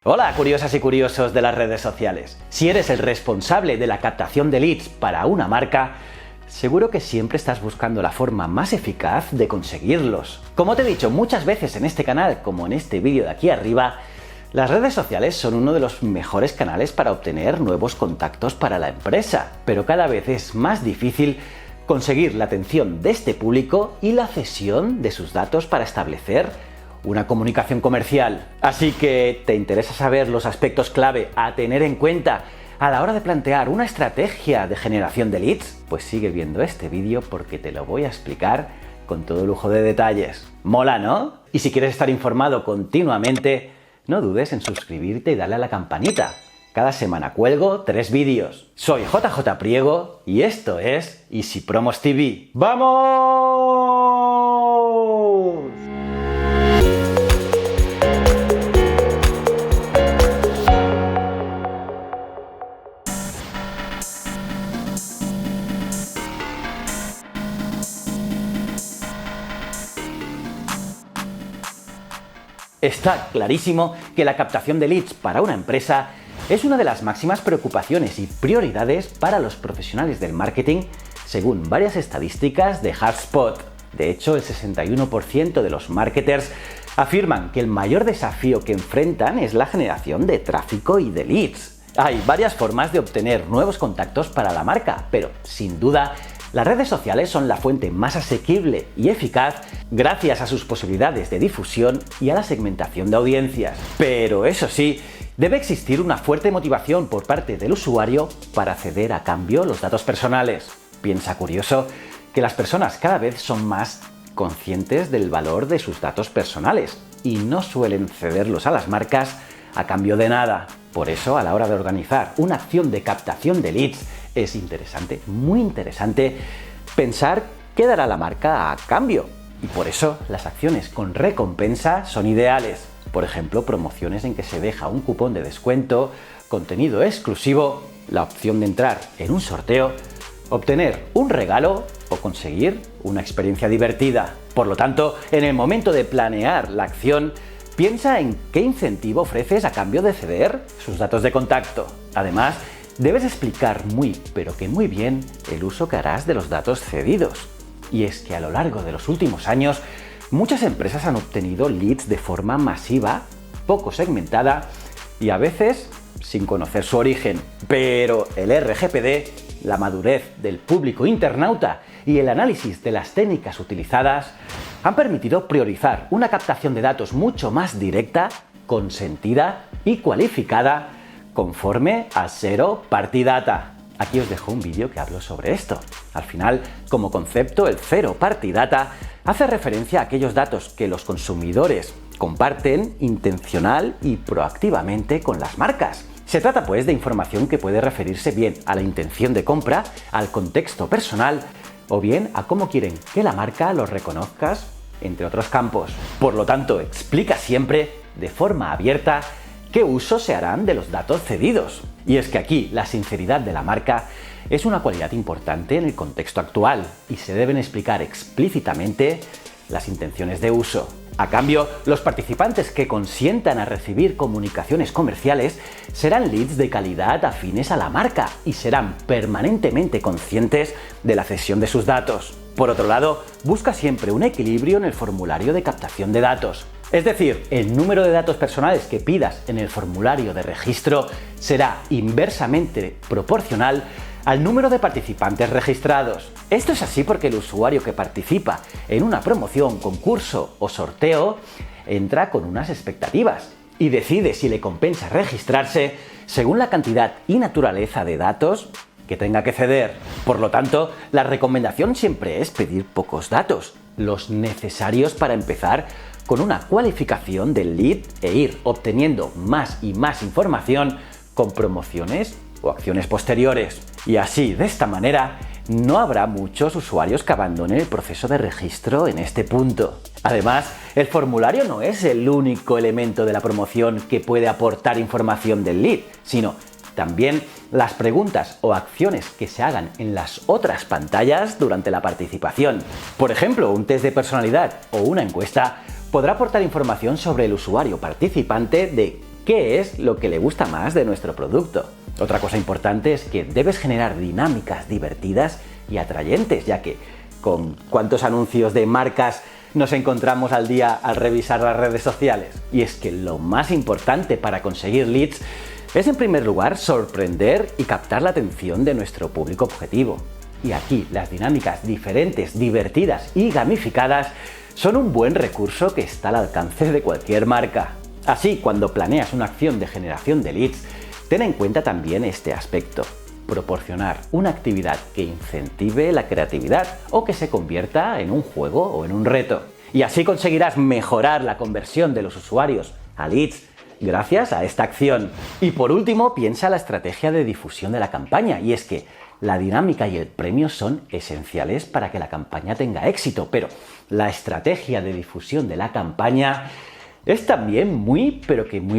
Hola curiosas y curiosos de las redes sociales. Si eres el responsable de la captación de leads para una marca, seguro que siempre estás buscando la forma más eficaz de conseguirlos. Como te he dicho muchas veces en este canal, como en este vídeo de aquí arriba, las redes sociales son uno de los mejores canales para obtener nuevos contactos para la empresa, pero cada vez es más difícil conseguir la atención de este público y la cesión de sus datos para establecer una comunicación comercial. Así que, ¿te interesa saber los aspectos clave a tener en cuenta a la hora de plantear una estrategia de generación de leads? Pues sigue viendo este vídeo porque te lo voy a explicar con todo lujo de detalles. ¿Mola, no? Y si quieres estar informado continuamente, no dudes en suscribirte y darle a la campanita. Cada semana cuelgo 3 vídeos. Soy JJ Priego y esto es Easy Promos TV. ¡Vamos! Está clarísimo que la captación de leads para una empresa es una de las máximas preocupaciones y prioridades para los profesionales del marketing, según varias estadísticas de HubSpot. De hecho, el 61% de los marketers afirman que el mayor desafío que enfrentan es la generación de tráfico y de leads. Hay varias formas de obtener nuevos contactos para la marca, pero sin duda las redes sociales son la fuente más asequible y eficaz gracias a sus posibilidades de difusión y a la segmentación de audiencias. Pero eso sí, debe existir una fuerte motivación por parte del usuario para ceder a cambio los datos personales. Piensa curioso que las personas cada vez son más conscientes del valor de sus datos personales y no suelen cederlos a las marcas a cambio de nada. Por eso, a la hora de organizar una acción de captación de leads, es interesante, muy interesante, pensar qué dará la marca a cambio. Y por eso las acciones con recompensa son ideales. Por ejemplo, promociones en que se deja un cupón de descuento, contenido exclusivo, la opción de entrar en un sorteo, obtener un regalo o conseguir una experiencia divertida. Por lo tanto, en el momento de planear la acción, piensa en qué incentivo ofreces a cambio de ceder sus datos de contacto. Además, debes explicar pero que muy bien el uso que harás de los datos cedidos. Y es que a lo largo de los últimos años, muchas empresas han obtenido leads de forma masiva, poco segmentada y a veces sin conocer su origen. Pero el RGPD, la madurez del público internauta y el análisis de las técnicas utilizadas han permitido priorizar una captación de datos mucho más directa, consentida y cualificada conforme a Zero Party Data. Aquí os dejo un vídeo que hablo sobre esto. Al final, como concepto, el Zero Party Data hace referencia a aquellos datos que los consumidores comparten intencional y proactivamente con las marcas. Se trata pues de información que puede referirse bien a la intención de compra, al contexto personal o bien a cómo quieren que la marca los reconozcas, entre otros campos. Por lo tanto, explica siempre de forma abierta qué uso se harán de los datos cedidos. Y es que aquí la sinceridad de la marca es una cualidad importante en el contexto actual y se deben explicar explícitamente las intenciones de uso. A cambio, los participantes que consientan a recibir comunicaciones comerciales serán leads de calidad afines a la marca y serán permanentemente conscientes de la cesión de sus datos. Por otro lado, busca siempre un equilibrio en el formulario de captación de datos. Es decir, el número de datos personales que pidas en el formulario de registro será inversamente proporcional al número de participantes registrados. Esto es así porque el usuario que participa en una promoción, concurso o sorteo entra con unas expectativas y decide si le compensa registrarse según la cantidad y naturaleza de datos que tenga que ceder. Por lo tanto, la recomendación siempre es pedir pocos datos, los necesarios para empezar con una cualificación del lead e ir obteniendo más y más información con promociones o acciones posteriores. Y así, de esta manera, no habrá muchos usuarios que abandonen el proceso de registro en este punto. Además, el formulario no es el único elemento de la promoción que puede aportar información del lead, sino también las preguntas o acciones que se hagan en las otras pantallas durante la participación. Por ejemplo, un test de personalidad o una encuesta podrá aportar información sobre el usuario participante de qué es lo que le gusta más de nuestro producto. Otra cosa importante es que debes generar dinámicas divertidas y atrayentes, ya que con cuántos anuncios de marcas nos encontramos al día al revisar las redes sociales. Y es que lo más importante para conseguir leads es, en primer lugar, sorprender y captar la atención de nuestro público objetivo. Y aquí las dinámicas diferentes, divertidas y gamificadas son un buen recurso que está al alcance de cualquier marca. Así, cuando planeas una acción de generación de leads, ten en cuenta también este aspecto: proporcionar una actividad que incentive la creatividad o que se convierta en un juego o en un reto. Y así conseguirás mejorar la conversión de los usuarios a leads gracias a esta acción. Y por último, piensa en la estrategia de difusión de la campaña, y es que la dinámica y el premio son esenciales para que la campaña tenga éxito, pero la estrategia de difusión de la campaña es también muy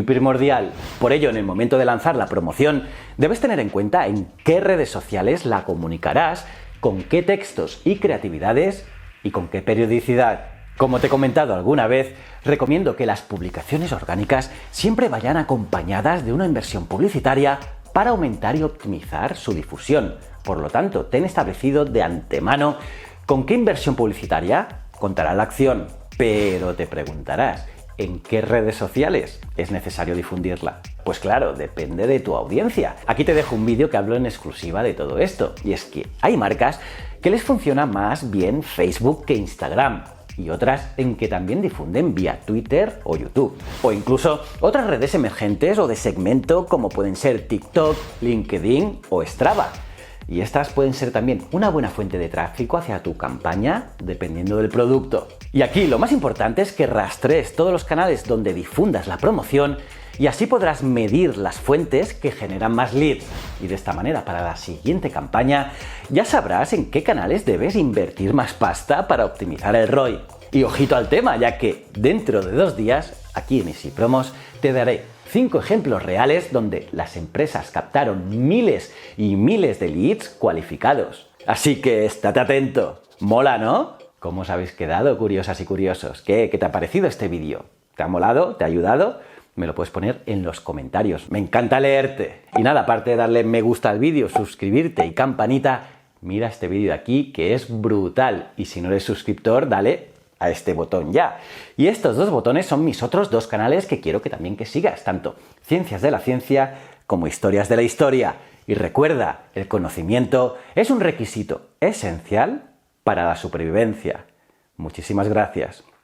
primordial. Por ello, en el momento de lanzar la promoción, debes tener en cuenta en qué redes sociales la comunicarás, con qué textos y creatividades y con qué periodicidad. Como te he comentado alguna vez, recomiendo que las publicaciones orgánicas siempre vayan acompañadas de una inversión publicitaria para aumentar y optimizar su difusión. Por lo tanto, ten establecido de antemano con qué inversión publicitaria contará la acción. Pero te preguntarás, ¿en qué redes sociales es necesario difundirla? Pues claro, depende de tu audiencia. Aquí te dejo un vídeo que hablo en exclusiva de todo esto. Y es que hay marcas que les funciona más bien Facebook que Instagram, y otras en que también difunden vía Twitter o YouTube, o incluso otras redes emergentes o de segmento como pueden ser TikTok, LinkedIn o Strava. Y estas pueden ser también una buena fuente de tráfico hacia tu campaña, dependiendo del producto. Y aquí lo más importante es que rastrees todos los canales donde difundas la promoción, y así podrás medir las fuentes que generan más leads. Y de esta manera, para la siguiente campaña, ya sabrás en qué canales debes invertir más pasta para optimizar el ROI. Y ojito al tema, ya que dentro de 2 días, aquí en Easy Promos, te daré 5 ejemplos reales donde las empresas captaron miles y miles de leads cualificados. Así que estate atento. Mola, ¿no? ¿Cómo os habéis quedado, curiosas y curiosos? ¿Qué te ha parecido este vídeo? ¿Te ha molado? ¿Te ha ayudado? Me lo puedes poner en los comentarios. Me encanta leerte. Y nada, aparte de darle me gusta al vídeo, suscribirte y campanita, mira este vídeo de aquí que es brutal. Y si no eres suscriptor, dale a este botón ya. Y estos 2 botones son mis otros 2 canales que quiero que también sigas, tanto Ciencias de la Ciencia como Historias de la Historia. Y recuerda, el conocimiento es un requisito esencial para la supervivencia. Muchísimas gracias.